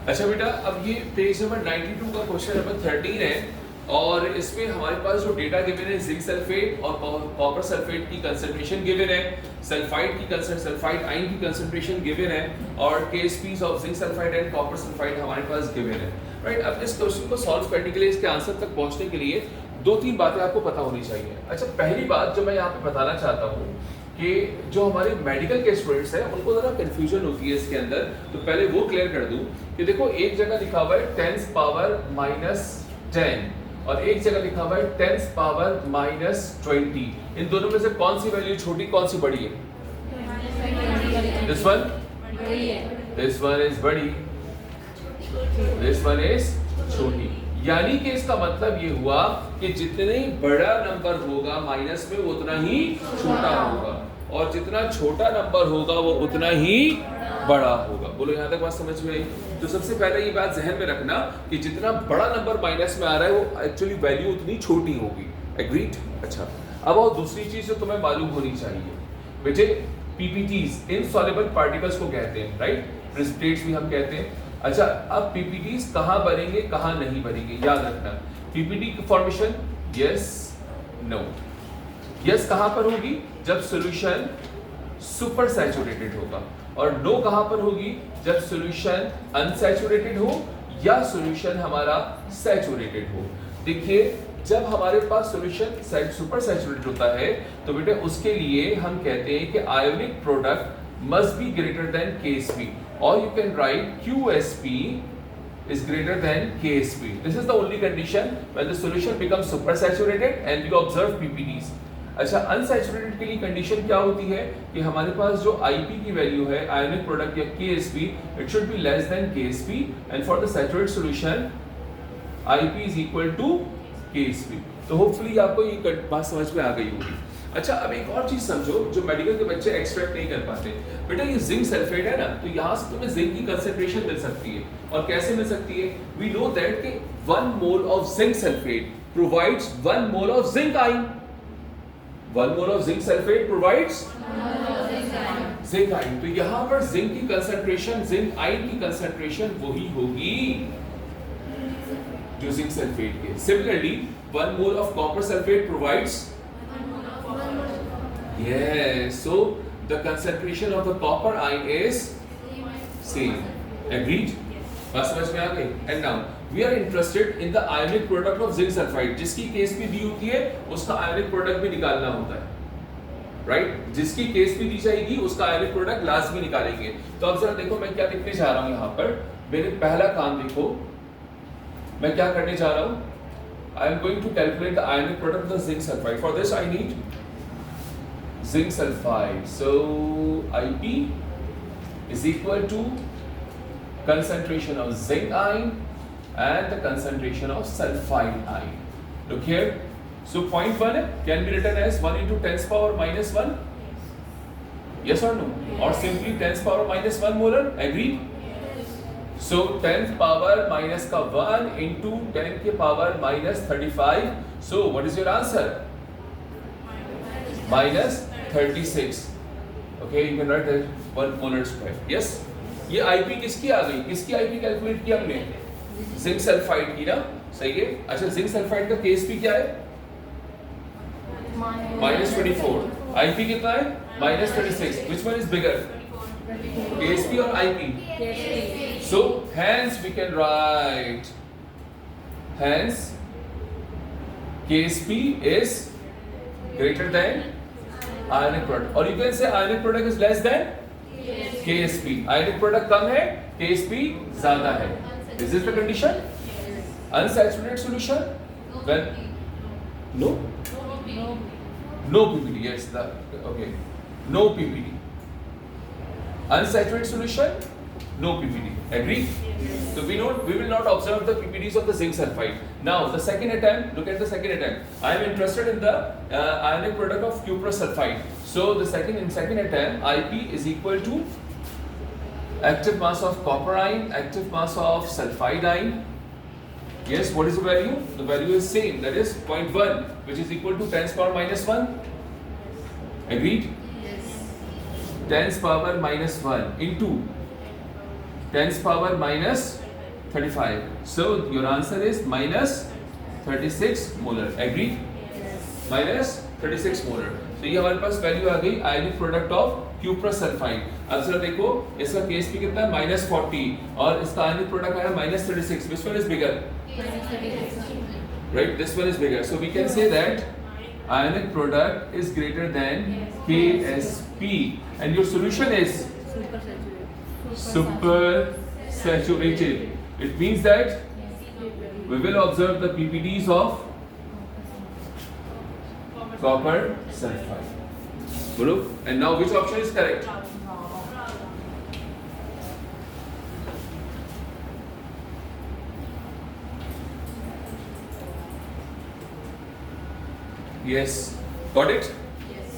अच्छा बेटा, अब ये पेज नंबर 92 का क्वेश्चन नंबर 13 है और इसमें हमारे पास जो डेटा गिवन है जिंक सल्फेट और कॉपर सल्फेट की कंसंट्रेशन गिवन है, सल्फाइड आयन की कंसंट्रेशन गिवन है और Ksps of zinc sulphide and copper sulphide हमारे पास गिवन है। राइट, अब इस क्वेश्चन को सॉल्व करने के लिए, इसके आंसर तक पहुंचने के लिए दो तीन बातें आपको पता होनी चाहिए। अच्छा, पहली बात जो मैं यहाँ पे बताना चाहता हूँ कि जो हमारे मेडिकल के स्टूडेंट्स हैं उनको जरा कंफ्यूजन होती है इसके अंदर, तो पहले वो क्लियर कर दूं कि देखो एक जगह लिखा हुआ है 10 पावर -10 और एक जगह लिखा हुआ है 10 पावर -20। इन दोनों में से कौन सी वैल्यू छोटी, कौन सी बड़ी है? दिस वन इज बड़ी, दिस वन इज छोटी। यानी कि इसका मतलब ये हुआ कि जितने बड़ा नंबर होगा माइनस में उतना ही छोटा होगा और जितना छोटा नंबर होगा वो उतना ही बड़ा होगा। बोलो यहाँ तक बात समझ में आई? तो सबसे पहले ये बात जहन में रखना कि जितना बड़ा नंबर माइनस में आ रहा है वो एक्चुअली वैल्यू उतनी छोटी होगी। एग्रीड? अच्छा, अब और दूसरी चीज जो तुम्हें मालूम होनी चाहिए बेटे, पीपीटीज इनसॉल्युबल पार्टिकल्स को कहते हैं, राइट? प्रेसिपिटेट्स भी हम कहते हैं। अच्छा, अब पीपीटीज कहाँ बनेंगे कहाँ नहीं बनेंगे याद रखना। पीपीटी की फॉर्मेशन यस नो। यस कहाँ पर होगी? जब सॉल्यूशन सुपर सैचुरेटेड होगा, और नो कहाँ पर होगी? जब सॉल्यूशन अनसैचुरेटेड हो या सॉल्यूशन हमारा सैचुरेटेड हो। देखिए, जब हमारे पास सॉल्यूशन सुपर सैचुरेटेड होता है तो बेटे उसके लिए हम कहते हैं कि ionic product must be greater than KSP, or you can write QSP is greater than KSP. This is the only condition when the solution becomes supersaturated and you observe PPDs. अच्छा, अनसैचुरेटेड के लिए condition क्या होती है कि हमारे पास जो IP की वैल्यू है आयोनिक प्रोडक्ट या KSP, it should be less than KSP and for the saturated solution IP is equal to KSP. तो होपफुली आपको ये बात समझ में आ गई होगी। अच्छा, अब एक और चीज समझो जो मेडिकल के बच्चे एक्सट्रैक्ट नहीं कर पाते। बेटा ये जिंक सल्फेट है ना, तो यहाँ से तुम्हें जिंक की कंसंट्रेशन मिल सकती है। और कैसे मिल सकती है? वी नो दैट कि 1 mole of zinc sulphate provides 1 mole of zinc ion. 1 mole of zinc sulphate provides zinc ion. तो यहाँ पर जिंक की कंसंट्रेशन, जिंक आयन की कंसंट्रेशन वही होगी जो जिंक सल्फेट के। Similarly 1 mole of copper sulphate provides, yes, so the concentration of the copper ion is same. Agreed? बात समझ में आ गई? And now we are interested in the ionic product of zinc sulfide. जिसकी KSP दी होती है उसका ionic product भी निकालना होता है, right? जिसकी KSP दी जाएगी उसका ionic product लास्ट में निकालेंगे। तो अब जरा देखो मैं क्या लिखने जा रहा हूँ यहाँ पर। मेरे पहला काम देखो, मैं क्या करने जा रहा हूँ? I am going to calculate the ionic product of the zinc sulfide. For this I need zinc sulfide. So IP is equal to concentration of zinc ion and the concentration of sulfide ion. Look here. So 0.1 can be written as 1 into 10 power -1. Yes or no? Or simply 10 power -1 molar. Agreed? So 10 power minus का 1 into 10 के power -35. So what is your answer? -36. Okay, you can write that 1 molar square. Yes? ये IP किसकी आ गई? किसकी IP calculate की हमने? Zinc sulphide की ना? सही है? अच्छा, जिंक सल्फाइड का KSP क्या है? -24. IP कितना है? -36. Which one is bigger? KSP or IP? So hence we can write, hence KSP is greater than ionic product, or you can say ionic product is less than KSP. Ionic product कम है, KSP ज्यादा है. This is the condition. Unsaturated solution, when no PPD. Yes, okay, no PPD. Unsaturated solution, no PPD. Agree? So we will not observe the PPDs of the zinc sulfide. Now the second attempt, look at the second attempt. I am interested in the ionic product of cuprous sulfide. So the second attempt, IP is equal to active mass of copper ion, active mass of sulfide ion. Yes, what is the value? The value is same, that is 0.1, which is equal to 10 power -1. Agreed? Yes. 10 power -1 into 10 power -1. 35. So your answer is minus 36 molar. Agree? Minus 36 molar. तो ये हमारे पास value आ गई ionic product of cuprous sulphide. अब जरा देखो इसका case भी कितना है माइनस 40 और इसका आयनिक प्रोडक्ट आया minus 36. Which one is bigger? Right, this one is bigger. So we can say that ionic product is greater than KSP, and your solution is super saturated. It means that we will observe the PPDs of copper sulfide. Bolo? And now which option is correct? Yes, got it? Yes.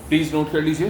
Please note कर लीजिए.